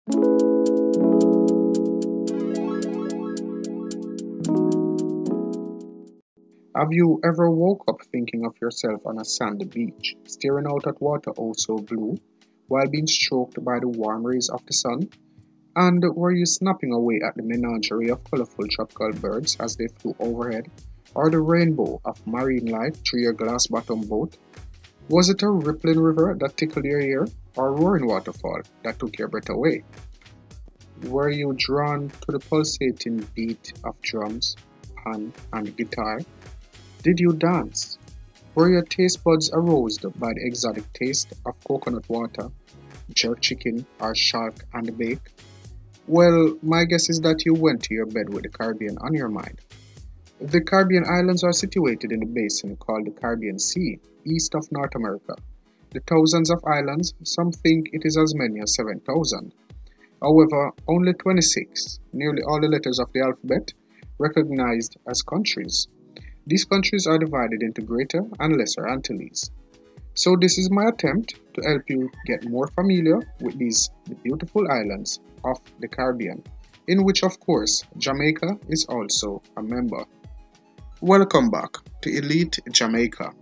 Have you ever woke up thinking of yourself on a sandy beach, staring out at water oh so blue, while being stroked by the warm rays of the sun? And were you snapping away at the menagerie of colorful tropical birds as they flew overhead, or the rainbow of marine life through your glass-bottom boat? Was it a rippling river that tickled your ear, or a roaring waterfall that took your breath away? Were you drawn to the pulsating beat of drums, pan, and guitar? Did you dance? Were your taste buds aroused by the exotic taste of coconut water, jerk chicken, or shark and bake? Well, my guess is that you went to your bed with the Caribbean on your mind. The Caribbean islands are situated in a basin called the Caribbean Sea, east of North America. The thousands of islands, some think it is as many as 7,000. However, only 26, nearly all the letters of the alphabet, recognized as countries. These countries are divided into Greater and Lesser Antilles. So this is my attempt to help you get more familiar with the beautiful islands of the Caribbean, in which of course Jamaica is also a member. Welcome back to Elite Jamaica,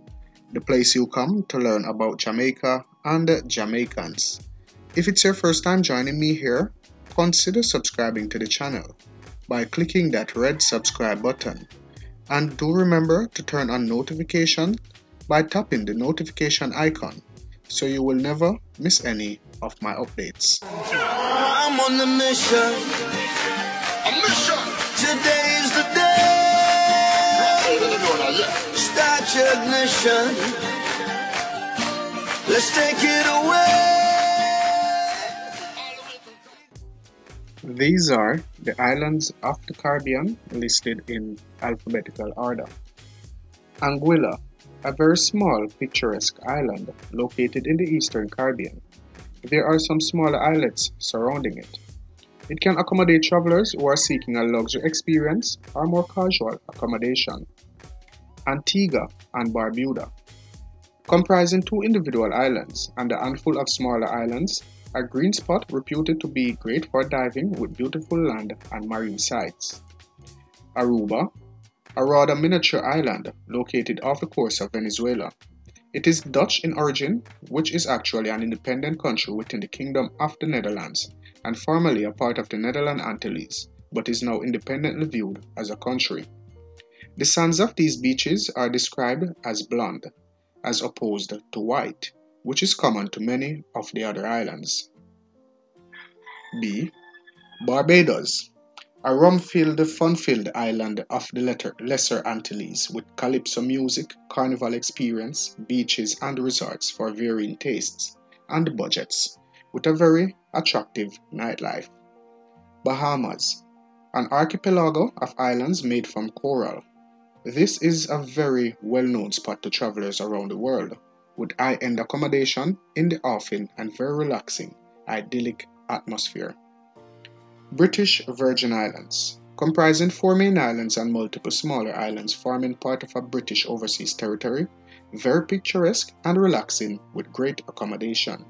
the place you come to learn about Jamaica and Jamaicans. If it's your first time joining me here, consider subscribing to the channel by clicking that red subscribe button. And do remember to turn on notification by tapping the notification icon so you will never miss any of my updates. I'm on the mission. A mission. Today is the day. Start your ignition. Let's take it away. These are the islands of the Caribbean listed in alphabetical order. Anguilla, a very small, picturesque island located in the eastern Caribbean. There are some smaller islets surrounding it. It can accommodate travelers who are seeking a luxury experience or more casual accommodation. Antigua and Barbuda, comprising 2 individual islands and a handful of smaller islands, a green spot reputed to be great for diving with beautiful land and marine sights. Aruba, a rather miniature island located off the coast of Venezuela. It is Dutch in origin, which is actually an independent country within the Kingdom of the Netherlands and formerly a part of the Netherland Antilles, but is now independently viewed as a country. The sands of these beaches are described as blonde, as opposed to white, which is common to many of the other islands. B. Barbados, a rum-filled, fun-filled island of the Lesser Antilles with calypso music, carnival experience, beaches and resorts for varying tastes and budgets, with a very attractive nightlife. Bahamas, an archipelago of islands made from coral. This is a very well-known spot to travelers around the world, with high-end accommodation in the offing and very relaxing, idyllic atmosphere. British Virgin Islands, comprising 4 main islands and multiple smaller islands forming part of a British overseas territory, very picturesque and relaxing with great accommodation.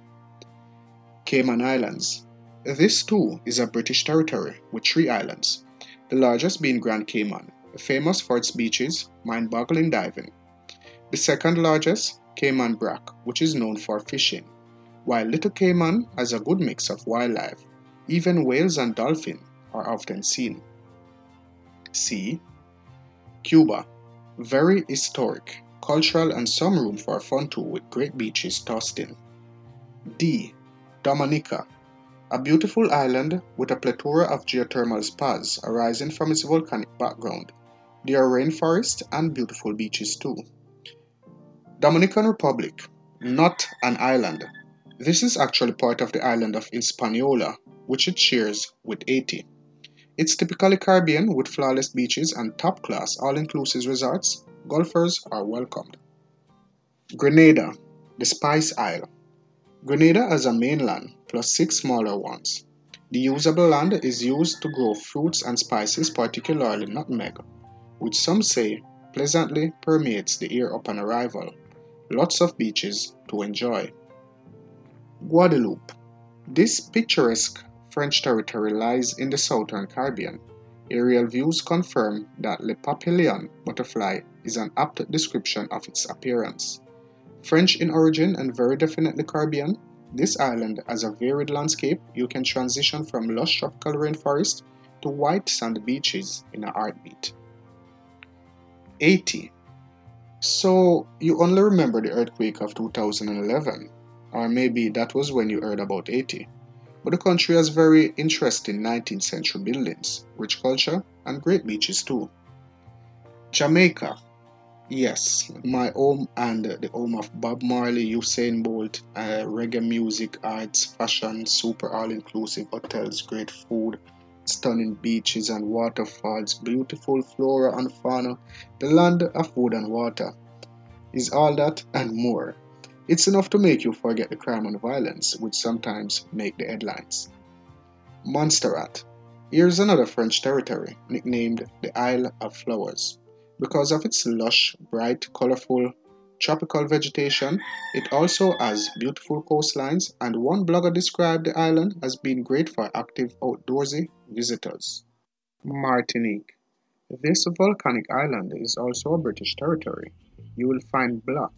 Cayman Islands. This too is a British territory with 3 islands, the largest being Grand Cayman, famous for its beaches, mind-boggling diving. The second largest, Cayman Brac, which is known for fishing, while Little Cayman has a good mix of wildlife. Even whales and dolphins are often seen. C. Cuba, very historic, cultural and some room for fun too with great beaches tossed in. D. Dominica, a beautiful island with a plethora of geothermal spas arising from its volcanic background. There are rainforests and beautiful beaches too. Dominican Republic, not an island. This is actually part of the island of Hispaniola, which it shares with Haiti. It's typically Caribbean with flawless beaches and top-class all-inclusive resorts. Golfers are welcomed. Grenada, the Spice Isle. Grenada has a mainland plus 6 smaller ones. The usable land is used to grow fruits and spices, particularly nutmeg, which some say pleasantly permeates the air upon arrival. Lots of beaches to enjoy. Guadeloupe. This picturesque French territory lies in the southern Caribbean. Aerial views confirm that Le Papillon butterfly is an apt description of its appearance. French in origin and very definitely Caribbean, this island has a varied landscape. You can transition from lush tropical rainforest to white sand beaches in a heartbeat. Haiti. So, you only remember the earthquake of 2011, or maybe that was when you heard about Haiti. But the country has very interesting 19th century buildings, rich culture, and great beaches too. Jamaica. Yes, my home and the home of Bob Marley, Usain Bolt, reggae music, arts, fashion, super all-inclusive hotels, great food, stunning beaches and waterfalls, beautiful flora and fauna, the land of wood and water, is all that and more. It's enough to make you forget the crime and violence, which sometimes make the headlines. Montserrat. Here's another French territory, nicknamed the Isle of Flowers. Because of its lush, bright, colorful, tropical vegetation, it also has beautiful coastlines, and one blogger described the island as being great for active outdoorsy visitors. Martinique. This volcanic island is also a British territory. You will find black,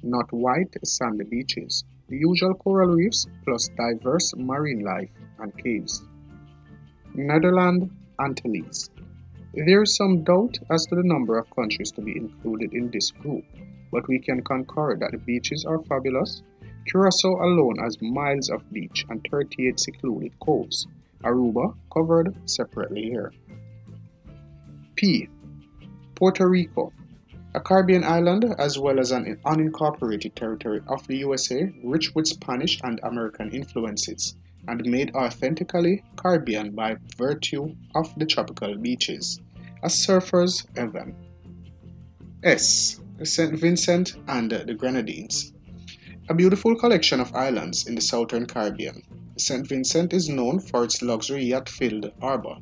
not white, sandy beaches, the usual coral reefs, plus diverse marine life and caves. Netherland Antilles. There is some doubt as to the number of countries to be included in this group, but we can concur that the beaches are fabulous. Curacao alone has miles of beach and 38 secluded coves. Aruba covered separately here. P. Puerto Rico, a Caribbean island as well as an unincorporated territory of the USA, rich with Spanish and American influences, and made authentically Caribbean by virtue of the tropical beaches, a surfer's heaven. S. St. Vincent and the Grenadines, a beautiful collection of islands in the southern Caribbean. St. Vincent is known for its luxury yacht-filled harbor.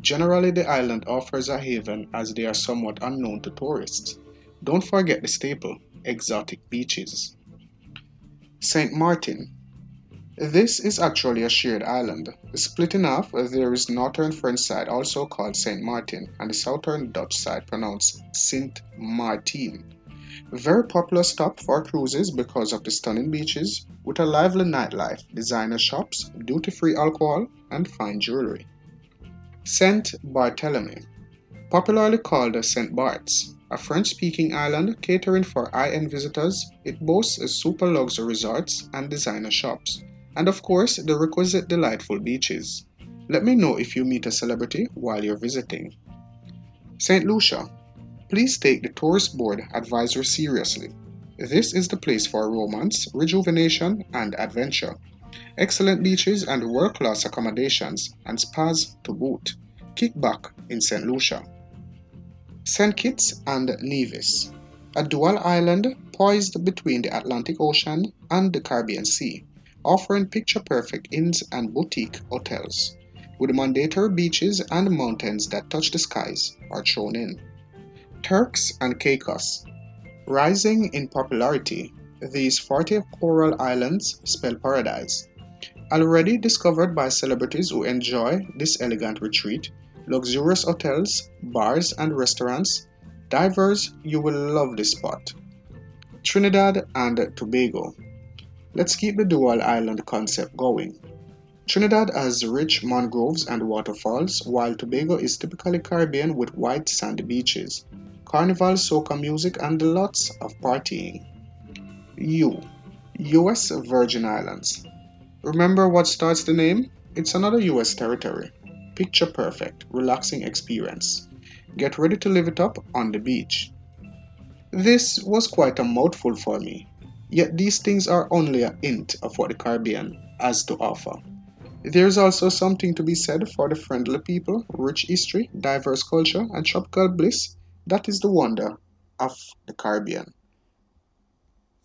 Generally, the island offers a haven as they are somewhat unknown to tourists. Don't forget the staple, exotic beaches. St. Martin. This is actually a shared island. Split in half, there is northern French side also called St. Martin and the southern Dutch side pronounced Saint Martin. Very popular stop for cruises because of the stunning beaches with a lively nightlife, designer shops, duty-free alcohol, and fine jewelry. Saint Barthélemy, popularly called Saint Bart's, a French-speaking island catering for high-end visitors. It boasts a super luxury resorts and designer shops, and of course the requisite delightful beaches. Let me know if you meet a celebrity while you're visiting. St. Lucia, please take the tourist board advisory seriously. This is the place for romance, rejuvenation, and adventure. Excellent beaches and world-class accommodations and spas to boot. Kick back in St. Lucia. St. Kitts and Nevis, a dual island poised between the Atlantic Ocean and the Caribbean Sea, offering picture-perfect inns and boutique hotels, with mandatory beaches and mountains that touch the skies are thrown in. Turks and Caicos, rising in popularity, these 40 coral islands spell paradise. Already discovered by celebrities who enjoy this elegant retreat, luxurious hotels, bars and restaurants, divers, you will love this spot. Trinidad and Tobago. Let's keep the dual island concept going. Trinidad has rich mangroves and waterfalls, while Tobago is typically Caribbean with white sandy beaches, carnival, soca music, and lots of partying. U.S. Virgin Islands. Remember what starts the name? It's another US territory. Picture perfect, relaxing experience. Get ready to live it up on the beach. This was quite a mouthful for me, yet these things are only a hint of what the Caribbean has to offer. There's also something to be said for the friendly people, rich history, diverse culture, and tropical bliss that is the wonder of the Caribbean.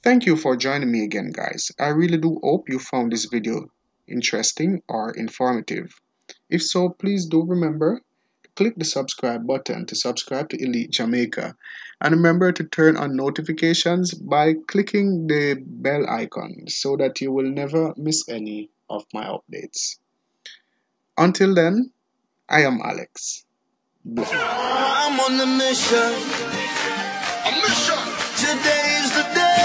Thank you for joining me again, guys. I really do hope you found this video interesting or informative. If so, please do remember to click the subscribe button to subscribe to Elite Jamaica. And remember to turn on notifications by clicking the bell icon so that you will never miss any of my updates. Until then, I am Alex. I'm on the mission. A mission. Today's the day.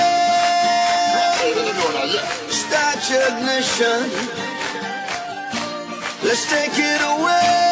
Start your ignition. Let's take it away.